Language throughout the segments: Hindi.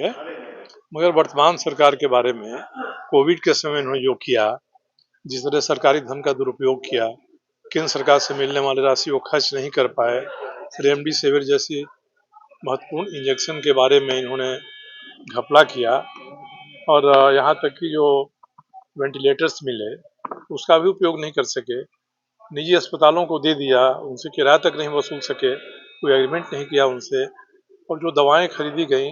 है, मगर वर्तमान सरकार के बारे में कोविड के समय इन्होंने जो किया, जिस तरह सरकारी धन का दुरुपयोग किया, केंद्र सरकार से मिलने वाली राशि को खर्च नहीं कर पाए, रेमडेसिविर जैसी महत्वपूर्ण इंजेक्शन के बारे में इन्होंने घपला किया और यहाँ तक कि जो वेंटिलेटर्स मिले उसका भी उपयोग नहीं कर सके, निजी अस्पतालों को दे दिया, उनसे किराया तक नहीं वसूल सके, कोई एग्रीमेंट नहीं किया उनसे, और जो दवाएं खरीदी गई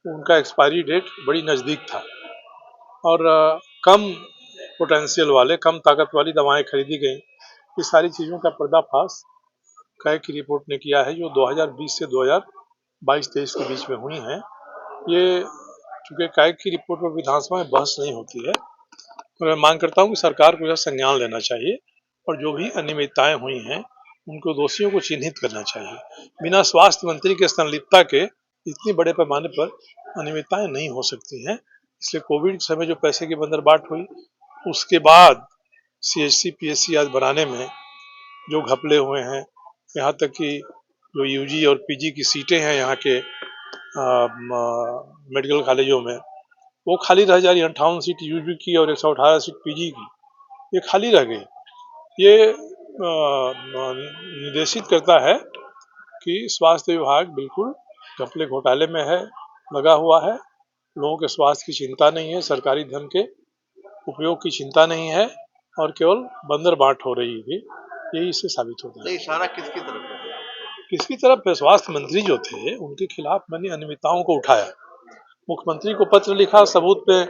उनका एक्सपायरी डेट बड़ी नज़दीक था और कम पोटेंशियल वाले, कम ताकत वाली दवाएं खरीदी गई। ये सारी चीज़ों का पर्दाफाश कैग की रिपोर्ट ने किया है, जो 2020 से 2022-23 के बीच में हुई हैं। ये चूँकि कैग की रिपोर्ट पर विधानसभा में बहस नहीं होती है, तो मैं मांग करता हूँ कि सरकार को यह संज्ञान लेना चाहिए और जो भी अनियमितताएं हुई हैं उनको दोषियों को चिन्हित करना चाहिए। बिना स्वास्थ्य मंत्री के संलिप्तता के इतनी बड़े पैमाने पर अनियमितताएं नहीं हो सकती हैं। इसलिए कोविड के समय जो पैसे की बंदरबाट हुई, उसके बाद CHC PHC आज बनाने में जो घपले हुए हैं, यहाँ तक कि जो UG और PG की सीटें हैं यहाँ के मेडिकल कॉलेजों में, वो खाली रह जा रही। 58 सीट UG की और 118 सीट PG की, ये खाली रह गई। ये निर्देशित करता है कि स्वास्थ्य विभाग बिल्कुल घपले घोटाले में है, लगा हुआ है। लोगों के स्वास्थ्य की चिंता नहीं है, सरकारी धन के उपयोग की चिंता नहीं है और केवल बंदरबाट हो रही है। यही इससे साबित होता है। इशारा किसकी तरफ है? किसकी तरफ है? स्वास्थ्य मंत्री जो थे उनके खिलाफ मैंने अनियमितताओं को उठाया, मुख्यमंत्री को पत्र लिखा, सबूत पे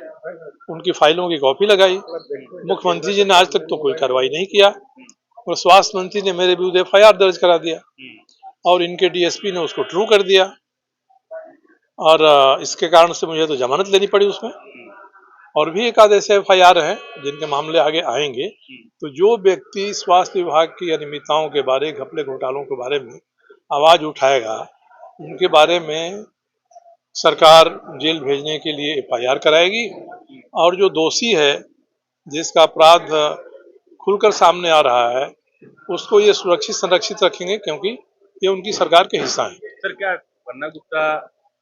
उनकी फाइलों की कॉपी लगाई। मुख्यमंत्री जी ने आज तक तो कोई कार्रवाई नहीं किया और स्वास्थ्य मंत्री ने मेरे विरुद्ध FIR दर्ज करा दिया और इनके DSP ने उसको ट्रू कर दिया और इसके कारण से मुझे तो जमानत लेनी पड़ी उसमें। और भी एक आध ऐसे FIR हैं जिनके मामले आगे आएंगे। तो जो व्यक्ति स्वास्थ्य विभाग की अनियमितताओं के बारे, घपले घोटालों के बारे में आवाज उठाएगा, उनके बारे में सरकार जेल भेजने के लिए FIR कराएगी और जो दोषी है, जिसका अपराध खुलकर सामने आ रहा है, उसको ये सुरक्षित संरक्षित रखेंगे क्योंकि ये उनकी सरकार के हिस्सा है। सर, क्या पन्ना गुप्ता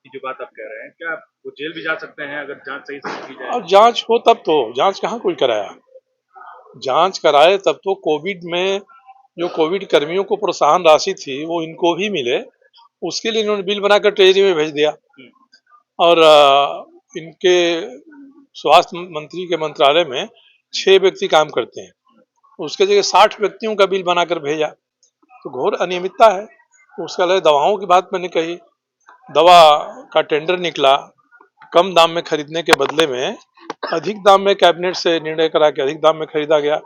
की जो बात आप कह रहे हैं, क्या वो जेल भी जा सकते हैं अगर जांच सही से की जाए? और जांच हो तब तो, जांच कहाँ कोई कराया? जांच कराए तब तो। कोविड में जो कोविड कर्मियों को प्रोत्साहन राशि थी वो इनको भी मिले, उसके लिए इन्होंने बिल बनाकर ट्रेजरी में भेज दिया और इनके स्वास्थ्य मंत्री के मंत्रालय में 6 व्यक्ति काम करते हैं, उसके जगह 60 व्यक्तियों का बिल बनाकर भेजा। तो घोर अनियमितता है। उसके अलावा दवाओं की बात मैंने कही, दवा का टेंडर निकला, कम दाम में खरीदने के बदले में अधिक दाम में कैबिनेट से निर्णय करा के अधिक दाम में खरीदा गया।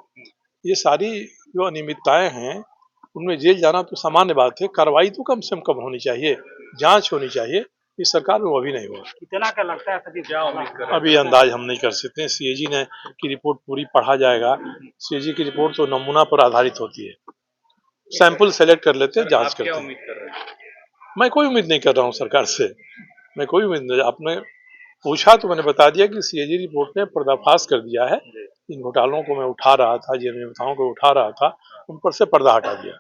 ये सारी जो अनियमितताएं हैं उनमें जेल जाना तो सामान्य बात है, कार्रवाई तो कम से कम होनी चाहिए, जांच होनी चाहिए। इस सरकार में वो भी नहीं हुआ। कितना का लगता है सभी, क्या उम्मीद कर रहे हैं? अभी अंदाज हम नहीं कर सकते। CAG ने की रिपोर्ट पूरी पढ़ा जाएगा। CAG की रिपोर्ट तो नमूना पर आधारित होती है, सैंपल सेलेक्ट कर लेते हैं, जांच करते हैं। उम्मीद कर रहे हैं? मैं कोई उम्मीद नहीं कर रहा हूँ सरकार से, मैं कोई उम्मीद नहीं। आपने पूछा तो मैंने बता दिया कि CAG रिपोर्ट ने पर्दाफाश कर दिया है। इन घोटालों को मैं उठा रहा था, जिन अनियमितताओं को उठा रहा था, उन पर से पर्दा हटा दिया।